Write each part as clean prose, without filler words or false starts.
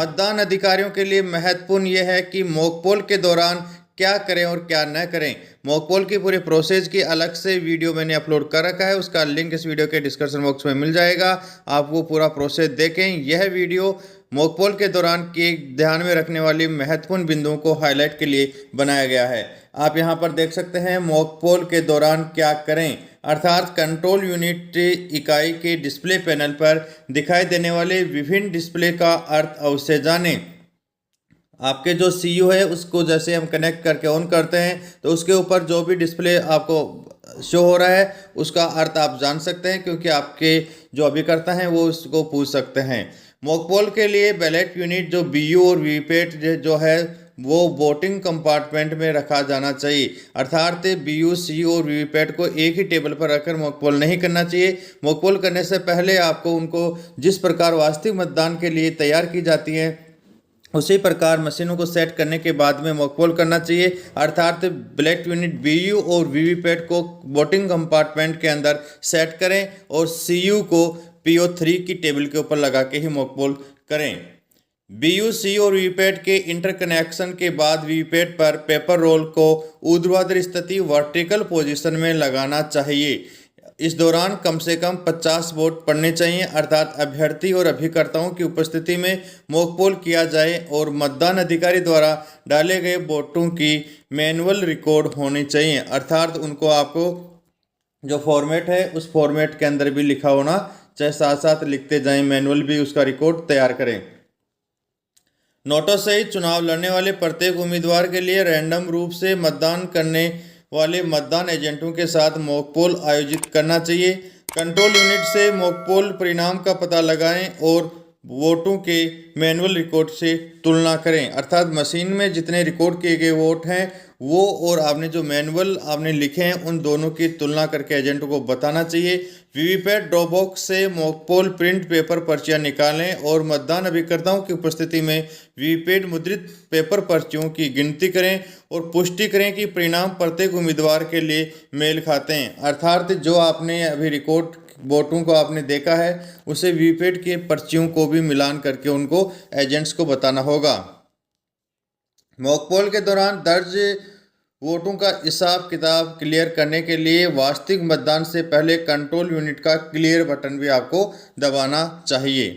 मतदान अधिकारियों के लिए महत्वपूर्ण यह है कि मॉक पोल के दौरान क्या करें और क्या न करें। मॉक पोल की पूरे प्रोसेस की अलग से वीडियो मैंने अपलोड कर रखा है, उसका लिंक इस वीडियो के डिस्क्रिप्शन बॉक्स में मिल जाएगा। आप वो पूरा प्रोसेस देखें। यह वीडियो मॉक पोल के दौरान के ध्यान में रखने वाली महत्वपूर्ण बिंदुओं को हाईलाइट के लिए बनाया गया है। आप यहाँ पर देख सकते हैं मॉक पोल के दौरान क्या करें, अर्थात कंट्रोल यूनिट इकाई के डिस्प्ले पैनल पर दिखाई देने वाले विभिन्न डिस्प्ले का अर्थ अवश्य जानें। आपके जो सीयू है उसको जैसे हम कनेक्ट करके ऑन करते हैं तो उसके ऊपर जो भी डिस्प्ले आपको शो हो रहा है उसका अर्थ आप जान सकते हैं, क्योंकि आपके जो अभिकर्ता हैं वो उसको पूछ सकते हैं। मॉक पोल के लिए बैलेट यूनिट जो बीयू और वीवीपैट जो है वो वोटिंग कंपार्टमेंट में रखा जाना चाहिए, अर्थात बीयू सीयू और वीवीपैट को एक ही टेबल पर रखकर मॉक पोल नहीं करना चाहिए। मॉक पोल करने से पहले आपको उनको जिस प्रकार वास्तविक मतदान के लिए तैयार की जाती है उसी प्रकार मशीनों को सेट करने के बाद में मॉक पोल करना चाहिए, अर्थात ब्लैक यूनिट बीयू और वीवीपैट को वोटिंग कंपार्टमेंट के अंदर सेट करें और सीयू को PO3 की टेबल के ऊपर लगा के ही मॉक पोल करें। बीयू सीयू और वीवीपैट के इंटरकनेक्शन के बाद वीवीपैट पर पेपर रोल को ऊर्ध्वाधर स्थिति वर्टिकल पोजीशन में लगाना चाहिए। इस दौरान कम से कम 50 वोट पड़ने चाहिए, अर्थात अभ्यर्थी और अभिकर्ताओं की उपस्थिति में मॉक पोल किया जाए और मतदान अधिकारी द्वारा डाले गए वोटों की मैनुअल रिकॉर्ड होनी चाहिए, अर्थात उनको आपको जो फॉर्मेट है उस फॉर्मेट के अंदर भी लिखा होना चाहे, साथ साथ लिखते जाएं, मैनुअल भी उसका रिकॉर्ड तैयार करें। नोटों सहित चुनाव लड़ने वाले प्रत्येक उम्मीदवार के लिए रैंडम रूप से मतदान करने वाले मतदान एजेंटों के साथ मॉक पोल आयोजित करना चाहिए। कंट्रोल यूनिट से मॉक पोल परिणाम का पता लगाएं और वोटों के मैनुअल रिकॉर्ड से तुलना करें, अर्थात मशीन में जितने रिकॉर्ड किए गए वोट हैं वो और आपने जो मैनुअल आपने लिखे हैं उन दोनों की तुलना करके एजेंटों को बताना चाहिए। वीवीपैट ड्रॉप बॉक्स से मॉक पोल प्रिंट पेपर पर्चियां निकालें और मतदान अभिकर्ताओं की उपस्थिति में वीवीपैट मुद्रित पेपर पर्चियों की गिनती करें और पुष्टि करें कि परिणाम प्रत्येक उम्मीदवार के लिए मेल खाते हैं, अर्थात जो आपने अभी रिकॉर्ड वोटों को आपने देखा है उसे वीवीपैट के पर्चियों को भी मिलान करके उनको एजेंट्स को बताना होगा। मॉक पोल के दौरान दर्ज वोटों का हिसाब किताब क्लियर करने के लिए वास्तविक मतदान से पहले कंट्रोल यूनिट का क्लियर बटन भी आपको दबाना चाहिए।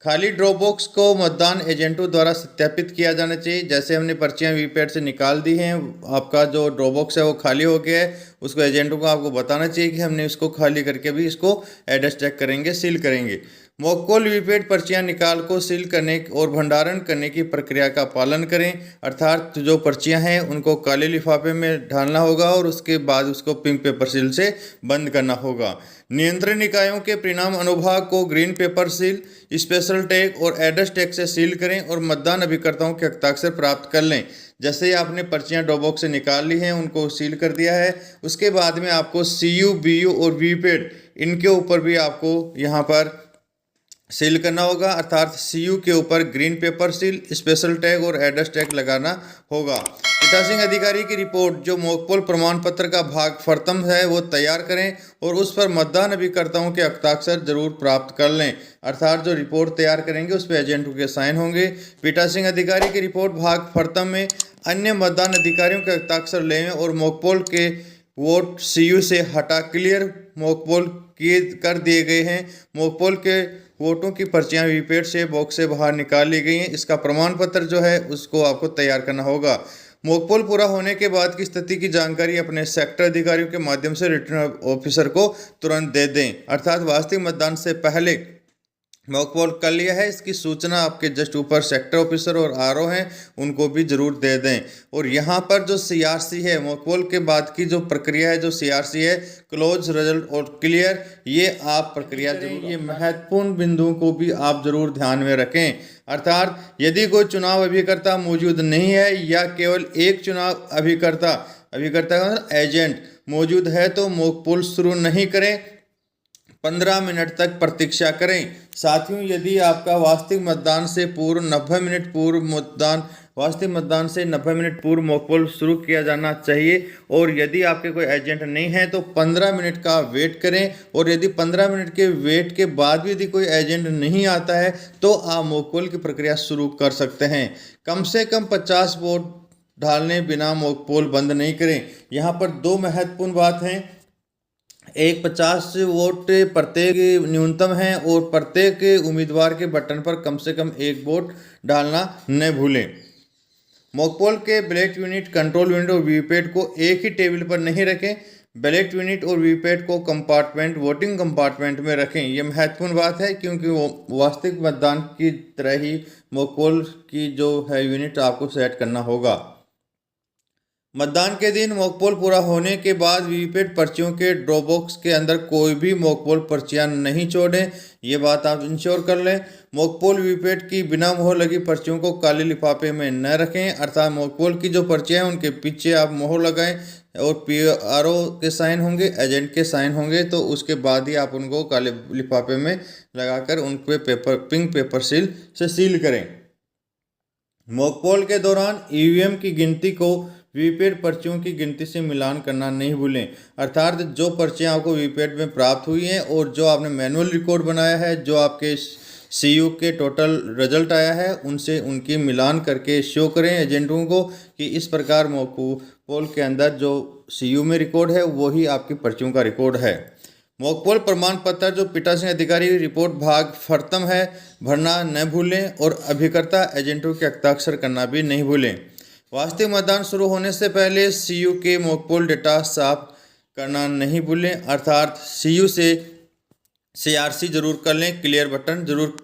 खाली ड्रॉप बॉक्स को मतदान एजेंटों द्वारा सत्यापित किया जाना चाहिए। जैसे हमने पर्चियां वीवीपैट से निकाल दी हैं, आपका जो ड्रॉप बॉक्स है वो खाली हो गया है, उसको एजेंटों को आपको बताना चाहिए कि हमने इसको खाली करके भी इसको एड्रेस चेक करेंगे, सील करेंगे। मॉक पोल वीवीपैट पर्चियां निकाल को सील करने और भंडारण करने की प्रक्रिया का पालन करें, अर्थात जो पर्चियां हैं उनको काले लिफाफे में डालना होगा और उसके बाद उसको पिंक पेपर सील से बंद करना होगा। नियंत्रण निकायों के परिणाम अनुभाग को green pepper seal, special tag और एड्रेस टैग से सील करें और मतदान अभिकर्ताओं के हस्ताक्षर प्राप्त कर लें। जैसे ही आपने पर्चियां ड्रॉप बॉक्स से निकाल ली हैं, उनको सील कर दिया है, उसके बाद में आपको सीयू बीयू और वीवीपैट इनके ऊपर भी आपको यहाँ पर सील करना होगा, अर्थात सीयू के ऊपर green pepper seal, special tag और एड्रेस टैग लगाना होगा। पीठासीन अधिकारी की रिपोर्ट जो मॉक पोल प्रमाण पत्र का भाग प्रथम है वो तैयार करें और उस पर मतदान अभिकर्ताओं के हस्ताक्षर जरूर प्राप्त कर लें, अर्थात जो रिपोर्ट तैयार करेंगे उस पर एजेंटों के साइन होंगे। पीठासीन अधिकारी की रिपोर्ट भाग प्रथम में अन्य मतदान अधिकारियों के हस्ताक्षर लें और मॉक पोल के वोट सीयू से हटा क्लियर मॉक पोल किए कर दिए गए हैं। मॉक पोल के वोटों की पर्चियां वीवीपैट से बॉक्स से बाहर निकाल ली गई हैं, इसका प्रमाण पत्र जो है उसको आपको तैयार करना होगा। मॉक पोल पूरा होने के बाद की स्थिति की जानकारी अपने सेक्टर अधिकारियों के माध्यम से रिटर्निंग ऑफिसर को तुरंत दे दें, अर्थात वास्तविक मतदान से पहले मॉक पोल कर लिया है इसकी सूचना आपके जस्ट ऊपर सेक्टर ऑफिसर और RO हैं उनको भी जरूर दे दें। और यहाँ पर जो CRC है, मॉक पोल के बाद की जो प्रक्रिया है जो CRC है, क्लोज रिजल्ट और क्लियर, ये आप प्रक्रिया जरूर, ये महत्वपूर्ण बिंदुओं को भी आप जरूर ध्यान में रखें, अर्थात यदि कोई चुनाव अभिकर्ता मौजूद नहीं है या केवल एक चुनाव अभिकर्ता एजेंट मौजूद है तो मॉक पोल शुरू नहीं करें, 15 मिनट तक प्रतीक्षा करें। साथियों, यदि आपका वास्तविक मतदान से पूर्व 90 मिनट पूर्व मतदान वास्तविक मतदान से 90 मिनट पूर्व मॉक पोल शुरू किया जाना चाहिए। और यदि आपके कोई एजेंट नहीं है तो 15 मिनट का वेट करें, और यदि 15 मिनट के वेट के बाद भी यदि कोई एजेंट नहीं आता है तो आप मॉक पोल की प्रक्रिया शुरू कर सकते हैं। कम से कम 50 वोट डालने बिना मॉक पोल बंद नहीं करें। यहाँ पर दो महत्वपूर्ण बात हैं, एक 50 वोट प्रत्येक न्यूनतम है, और प्रत्येक उम्मीदवार के बटन पर कम से कम एक वोट डालना न भूलें। मॉक पोल के बैलेट यूनिट, कंट्रोल यूनिट और वीवीपैट को एक ही टेबल पर नहीं रखें। बैलेट यूनिट और वीवीपैट को कंपार्टमेंट, वोटिंग कंपार्टमेंट में रखें। यह महत्वपूर्ण बात है क्योंकि वो वास्तविक मतदान की तरह ही मॉक पोल की जो है यूनिट आपको सेट करना होगा। मतदान के दिन मॉक पोल पूरा होने के बाद वीवीपैट पर्चियों के ड्रॉप बॉक्स के अंदर कोई भी मॉक पोल पर्चियां नहीं छोड़ें, ये बात आप इंश्योर कर लें। मॉक पोल वीवीपैट की बिना मोहर लगी पर्चियों को काले लिफाफे में न रखें, अर्थात मॉक पोल की जो पर्चियां हैं उनके पीछे आप मोहर लगाएं, और PRO के साइन होंगे, एजेंट के साइन होंगे, तो उसके बाद ही आप उनको काले लिफाफे में लगाकर उन पे पिंक पेपर सील से सील करें। मॉक पोल के दौरान EVM की गिनती को वीवीपैट पर्चियों की गिनती से मिलान करना नहीं भूलें, अर्थात जो पर्चियां आपको वीवीपैट में प्राप्त हुई हैं और जो आपने मैनुअल रिकॉर्ड बनाया है, जो आपके CU के टोटल रिजल्ट आया है, उनसे उनकी मिलान करके शो करें एजेंटों को कि इस प्रकार मॉक पोल के अंदर जो CU में रिकॉर्ड है वही आपकी पर्चियों का रिकॉर्ड है। मॉक पोल प्रमाण पत्र जो पीठासीन अधिकारी रिपोर्ट भाग फर्तम है भरना न भूलें, और अभिकर्ता एजेंटों के हस्ताक्षर करना भी नहीं भूलें। वास्तविक मतदान शुरू होने से पहले CU के मॉक पोल डेटा साफ करना नहीं भूलें, अर्थात CU से CRC जरूर कर लें, क्लियर बटन जरूर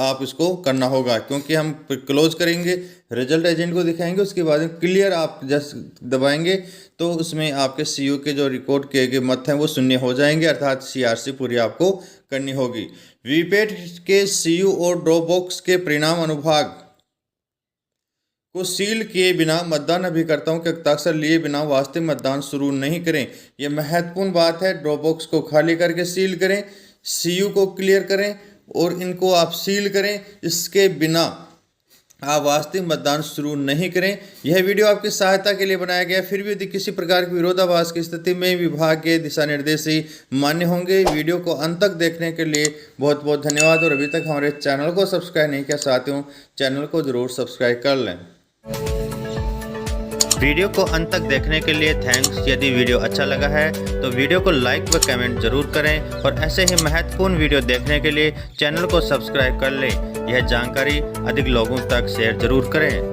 आप इसको करना होगा, क्योंकि हम क्लोज करेंगे, रिजल्ट एजेंट को दिखाएंगे, उसके बाद क्लियर आप जस्ट दबाएंगे तो उसमें आपके CU के जो रिकॉर्ड किए गए मत हैं वो शून्य हो जाएंगे, अर्थात CRC पूरी आपको करनी होगी। वीवीपैट के CU और ड्रॉप बॉक्स के परिणाम अनुभाग को सील किए बिना, मतदान अभिकर्ताओं के हस्ताक्षर लिए बिना वास्तविक मतदान शुरू नहीं करें। यह महत्वपूर्ण बात है। ड्रॉप बॉक्स को खाली करके सील करें, CU को क्लियर करें और इनको आप सील करें, इसके बिना आप वास्तविक मतदान शुरू नहीं करें। यह वीडियो आपकी सहायता के लिए बनाया गया। फिर भी यदि किसी प्रकार की विरोधाभास की स्थिति में विभाग के दिशा निर्देश ही मान्य होंगे। वीडियो को अंत तक देखने के लिए बहुत बहुत धन्यवाद, और अभी तक हमारे चैनल को सब्सक्राइब नहीं किया साथियों, चैनल को जरूर सब्सक्राइब कर लें। वीडियो को अंत तक देखने के लिए थैंक्स। यदि वीडियो अच्छा लगा है तो वीडियो को लाइक व कमेंट जरूर करें, और ऐसे ही महत्वपूर्ण वीडियो देखने के लिए चैनल को सब्सक्राइब कर लें। यह जानकारी अधिक लोगों तक शेयर जरूर करें।